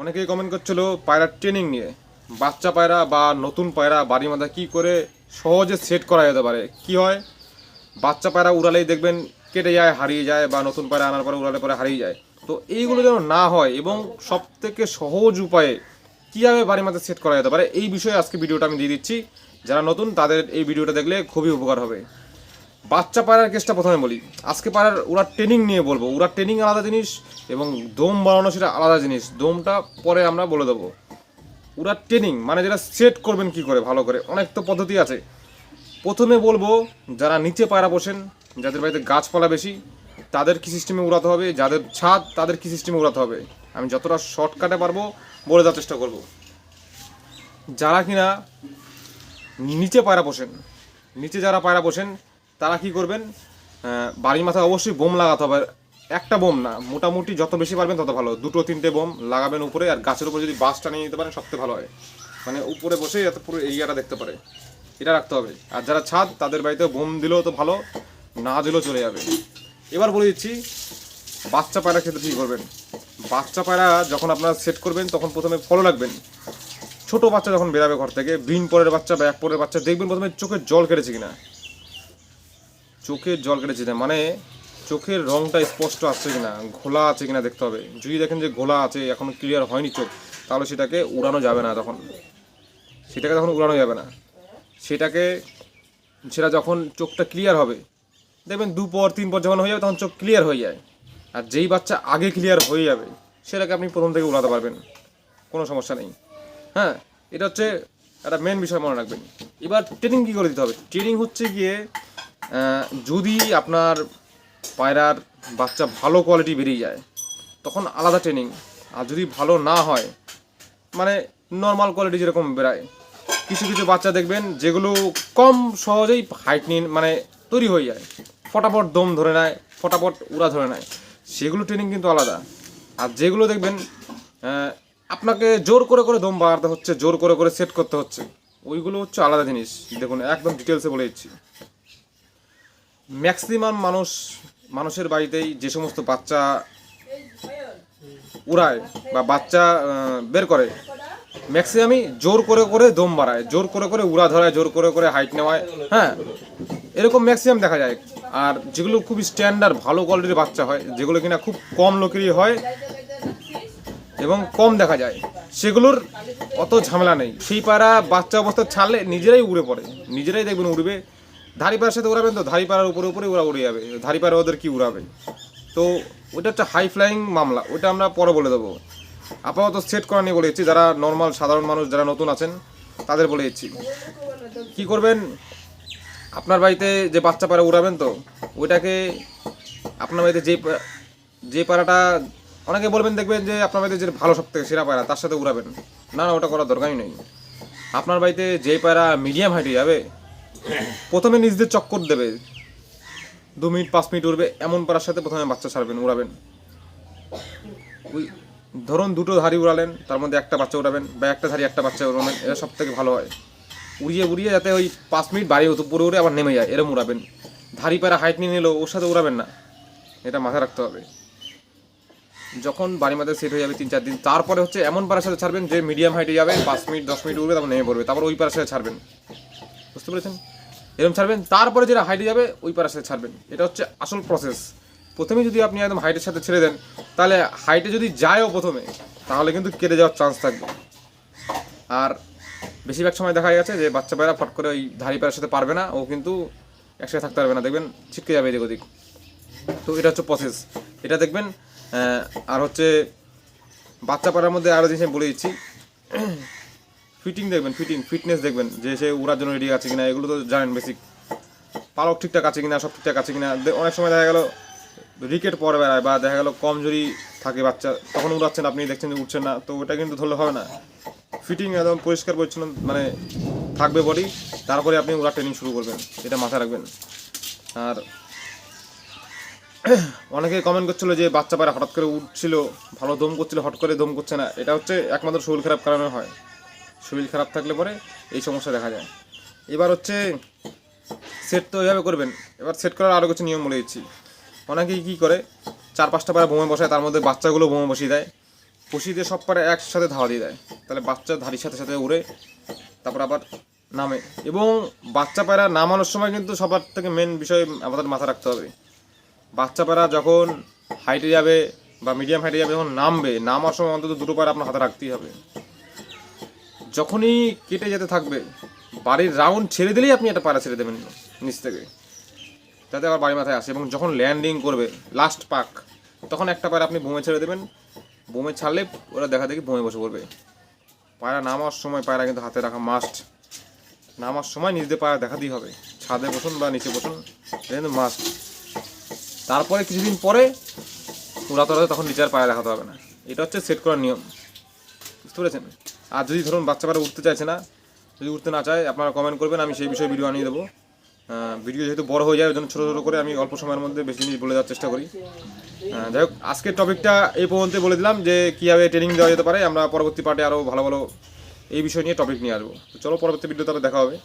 অনেকেই কমেন্ট করছিল পায়রার ট্রেনিং নিয়ে। বাচ্চা পায়রা বা নতুন পায়রা বাড়ির মধ্যে কী করে সহজে সেট করা যেতে পারে। কি হয়, বাচ্চা পায়রা উড়ালেই দেখবেন কেটে যায়, হারিয়ে যায়, বা নতুন পায়রা আনার পরে উড়ালে পরে হারিয়ে যায়। তো এইগুলো যেন না হয় এবং সবথেকে সহজ উপায়ে কীভাবে বাড়ির মধ্যে সেট করা যেতে পারে, এই বিষয়ে আজকে ভিডিওটা আমি দিয়ে দিচ্ছি। যারা নতুন তাদের এই ভিডিওটা দেখলে খুবই উপকার হবে। বাচ্চা পায়রার কেসটা প্রথমে বলি। আজকে পায়রার উড়ার ট্রেনিং নিয়ে বলবো। উড়ার ট্রেনিং আলাদা জিনিস এবং দম বানানো সেটা আলাদা জিনিস। দমটা পরে আমরা বলে দেবো। উড়ার ট্রেনিং মানে যেটা সেট করবেন কি করে ভালো করে, অনেক তো পদ্ধতি আছে। প্রথমে বলবো, যারা নিচে পায়রা বসেন, যাদের বাড়িতে গাছপালা বেশি, তাদের কী সিস্টেমে উড়াতে হবে, যাদের ছাদ তাদের কী সিস্টেমে উড়াতে হবে, আমি যতটা শর্টকাটে পারবো বলে দেওয়ার চেষ্টা করব। যারা কিনা নিচে পায়রা বসেন, নিচে যারা পায়রা বসেন তারা কি করবেন, বাড়ির মাথায় অবশ্যই বোম লাগাতে হবে। একটা বোম না, মোটামুটি যত বেশি পারবেন তত ভালো। 2-3টে বোম লাগাবেন উপরে, আর গাছের উপরে যদি বাসটা নিয়ে নিতে পারেন সবথেকে ভালো হয়। মানে উপরে বসে যাতে পুরো এরিয়াটা দেখতে পারে, এটা রাখতে হবে। আর যারা ছাদ তাদের বাড়িতে বোম দিলেও তো ভালো, না দিলেও চলে যাবে। এবার বলে দিচ্ছি বাচ্চা পায়রা ক্ষেত্রে কী করবেন। বাচ্চা পায়রা যখন আপনারা সেট করবেন তখন প্রথমে ফলো রাখবেন। ছোট বাচ্চা যখন বেরাবে ঘর থেকে, বিন পরের বাচ্চা বা এক পরের বাচ্চা, দেখবেন প্রথমে চোখের জল কেটেছে কিনা। চোখের জল কেটেছে না মানে চোখের রংটা স্পষ্ট আসছে কিনা, ঘোলা আছে কিনা দেখতে হবে। যদি দেখেন যে ঘোলা আছে, এখনো ক্লিয়ার হয়নি চোখ, তাহলে সেটাকে উড়ানো যাবে না। তখন উড়ানো যাবে না। সেটা যখন চোখটা ক্লিয়ার হবে, দেখবেন 2 পর 3 পর যখন হয়ে যাবে তখন চোখ ক্লিয়ার হয়ে যায়। আর যেই বাচ্চা আগে ক্লিয়ার হয়ে যাবে সেটাকে আপনি প্রথম থেকে উড়াতে পারবেন, কোনো সমস্যা নেই। হ্যাঁ, এটা হচ্ছে একটা মেন বিষয়, মনে রাখবেন। এবার ট্রেনিং কী করে দিতে হবে। ট্রেনিং হচ্ছে গিয়ে, যদি আপনার পায়রার বাচ্চা ভালো কোয়ালিটি বেরিয়ে যায় তখন আলাদা ট্রেনিং। আর যদি ভালো না হয়, মানে নর্মাল কোয়ালিটি যেরকম বেরায়, কিছু কিছু বাচ্চা দেখবেন যেগুলো কম সহজেই হাইট নিয়ে মানে তৈরি হয়ে যায়, ফটাফট দম ধরে নেয়, ফটাফট উড়া ধরে নেয়, সেগুলো ট্রেনিং কিন্তু আলাদা। আর যেগুলো দেখবেন আপনাকে জোর করে করে দম বাড়াতে হচ্ছে, জোর করে করে সেট করতে হচ্ছে, ওইগুলো হচ্ছে আলাদা জিনিস। দেখুন একদম ডিটেলসে বলে দিচ্ছি। ম্যাক্সিমাম মানুষের বাড়িতেই যে সমস্ত বাচ্চা উড়ায় বা বাচ্চা বের করে, ম্যাক্সিমামই জোর করে করে দম বাড়ায়, জোর করে করে উড়া ধরায়, জোর করে করে হাইট নেওয়ায়। হ্যাঁ, এরকম ম্যাক্সিমাম দেখা যায়। আর যেগুলো খুব স্ট্যান্ডার্ড ভালো কোয়ালিটির বাচ্চা হয়, যেগুলো কিনা খুব কম লোকেরই হয় এবং কম দেখা যায়, সেগুলোর অত ঝামেলা নেই। সেই পায়রা বাচ্চা অবস্থা ছাড়লে নিজেরাই উড়ে পড়ে, নিজেরাই দেখবেন উড়বে। ধাড়ি পাড়ার সাথে উড়াবেন তো ধাড়ি পাড়ার উপরে উপরে ওরা উড়ে যাবে, ধাড়ি পাড়া ওদের কি উড়াবে। তো ওইটা হচ্ছে হাই ফ্লাইং মামলা, ওইটা আমরা পরে বলে দেবো। আপাতত সেট করা নিয়ে বলে দিচ্ছি। যারা নর্মাল সাধারণ মানুষ যারা নতুন আছেন তাদের বলে দিচ্ছি কী করবেন। আপনার বাড়িতে যে বাচ্চা পায়রা উড়াবেন, তো ওইটাকে আপনার বাড়িতে যে পায়রাটা, অনেকে বলবেন দেখবেন যে আপনার বাড়িতে যে ভালো সবথেকে সেরা পায়রা তার সাথে উড়াবেন, না না, ওটা করার দরকারই নেই। আপনার বাড়িতে যে পায়রা মিডিয়াম হাইটে যাবে, প্রথমে নিজেদের চক্কর দেবে, 2 মিনিট 5 মিনিট উড়বে, এমন পায়রার সাথে প্রথমে বাচ্চা ছাড়বেন, উড়াবেন। ওই ধরুন 2টো ধাড়ি উড়ালেন, তার মধ্যে একটা বাচ্চা উড়াবেন, বা একটা ধাড়ি একটা বাচ্চা উড়াবেন, এটা সব থেকে ভালো হয়। উড়িয়ে উড়িয়ে যাতে ওই 5 মিনিট বাড়ি উপরে উড়ে আবার নেমে যায়, এরম উড়াবেন। ধাড়ি পায়রা হাইট নিয়ে নিলেও ওর সাথে উড়াবেন না, এটা মাথায় রাখতে হবে। যখন বাড়ির মধ্যে সেট হয়ে যাবে 3-4 দিন, তারপরে হচ্ছে এমন পায়রার সাথে ছাড়বেন যে মিডিয়াম হাইটে যাবে, 5 মিনিট 10 মিনিট উড়বে, তারপর নেমে পড়বে, তারপর ওই পায়রার সাথে ছাড়বেন। বুঝতে পেরেছেন? এরকম ছাড়বেন, তারপরে যেটা হাইটে যাবে ওই পায়রার সাথে ছাড়বেন। এটা হচ্ছে আসল প্রসেস। প্রথমে যদি আপনি একদম হাইটের সাথে ছেড়ে দেন, তাহলে হাইটে যদি যায়ও প্রথমে, তাহলে কিন্তু কেটে যাওয়ার চান্স থাকবে। আর বেশিরভাগ সময় দেখা গেছে যে বাচ্চা পায়রা ফট করে ওই ধাড়ি পায়রার সাথে পারবে না, ও কিন্তু একসাথে থাকতে পারবে না, দেখবেন ছিটকে যাবে এদিক ওদিক। তো এটা হচ্ছে প্রসেস, এটা দেখবেন। আর হচ্ছে বাচ্চা পায়রার মধ্যে আরও জিনিস আমি বলে দিচ্ছি। ফিটিং দেখবেন, ফিটনেস দেখবেন যে সে উড়ার জন্য রেডি আছে কিনা, এগুলো তো জানেন বেসিক। পালক ঠিকঠাক আছে কিনা, সব ঠিকঠাক আছে কিনা। অনেক সময় দেখা গেল রিকেট পরে বেড়ায়, বা দেখা গেল কমজোরি থাকে বাচ্চা, তখন উড়াচ্ছেন, আপনি দেখছেন যে উঠছেন না, তো ওটা কিন্তু ধরলে হবে না। ফিটিং একদম পরিষ্কার পরিচ্ছন্ন মানে থাকবে বডি, তারপরে আপনি উড়ার ট্রেনিং শুরু করবেন, এটা মাথায় রাখবেন। আর অনেকে কমেন্ট করছিল যে বাচ্চা পায়রা হঠাৎ করে উঠছিল, ভালো দম করছিল, হট করে দম করছে না। এটা হচ্ছে একমাত্র শরীর খারাপ কারণে হয়। শরীর খারাপ থাকলে পরে এই সমস্যা দেখা যায়। এবার হচ্ছে সেট তো এইভাবে করবেন। এবার সেট করার আরও কিছু নিয়ম বলে দিচ্ছি। অনেকেই কী করে, 4-5টা পায়রা বোমে বসায়, তার মধ্যে বাচ্চাগুলো বোমে বসিয়ে দেয়, কষি দিয়ে সব পায়রা একসাথে ধাওয়া দিয়ে দেয়, তাহলে বাচ্চা ধাড়ির সাথে সাথে উড়ে তারপর আবার নামে। এবং বাচ্চা পায়রা নামানোর সময় কিন্তু সবার থেকে মেন বিষয় আমাদের মাথা রাখতে হবে, বাচ্চা পায়রা যখন হাইটে যাবে বা মিডিয়াম হাইটে যাবে, যখন নামবে, নামার সময় অন্তত দুটো পায়রা আপনার হাতে রাখতেই হবে। যখনই কেটে যেতে থাকবে, বাড়ির রাউন্ড ছেড়ে দিলেই আপনি একটা পায়রা ছেড়ে দেবেন নিচ থেকে, যাতে আবার বাড়ি মাথায় আসে। এবং যখন ল্যান্ডিং করবে লাস্ট পাক, তখন একটা পায়রা আপনি বোমে ছেড়ে দেবেন, বোমে ছাড়লে ওরা দেখা দেখি বোমে বসে পড়বে। পায়রা নামার সময় পায়রা কিন্তু হাতে রাখা মাস্ট, নামার সময় নিজেদের পায়রা দেখাতেই হবে, ছাদে বসুন বা নিচে বসুন, এটা কিন্তু মাস্ট। তারপরে কিছুদিন পরে উড়াতে হবে, তখন নিচে আর পায়রা দেখাতে হবে না। এটা হচ্ছে সেট করার নিয়ম, বুঝতে পেরেছেন? আর যদি ধরুন বাচ্চা পায়রা উঠতে চাইছে না, যদি উঠতে না চায়, আপনারা কমেন্ট করবেন, আমি সেই বিষয়ে ভিডিও আনিয়ে দেবো। ভিডিও যেহেতু বড় হয়ে যায়, ওই জন্য ছোটো ছোটো করে আমি অল্প সময়ের মধ্যে বেশি জিনিস বলে দেওয়ার চেষ্টা করি। যাই হোক, আজকের টপিকটা এই পর্যন্তই বলে দিলাম যে কীভাবে ট্রেনিং দেওয়া যেতে পারে। আমরা পরবর্তী পার্টে আরও ভালো ভালো এই বিষয় নিয়ে টপিক নিয়ে আসবো। তো চলো, পরবর্তী ভিডিওতে আবার দেখা হবে।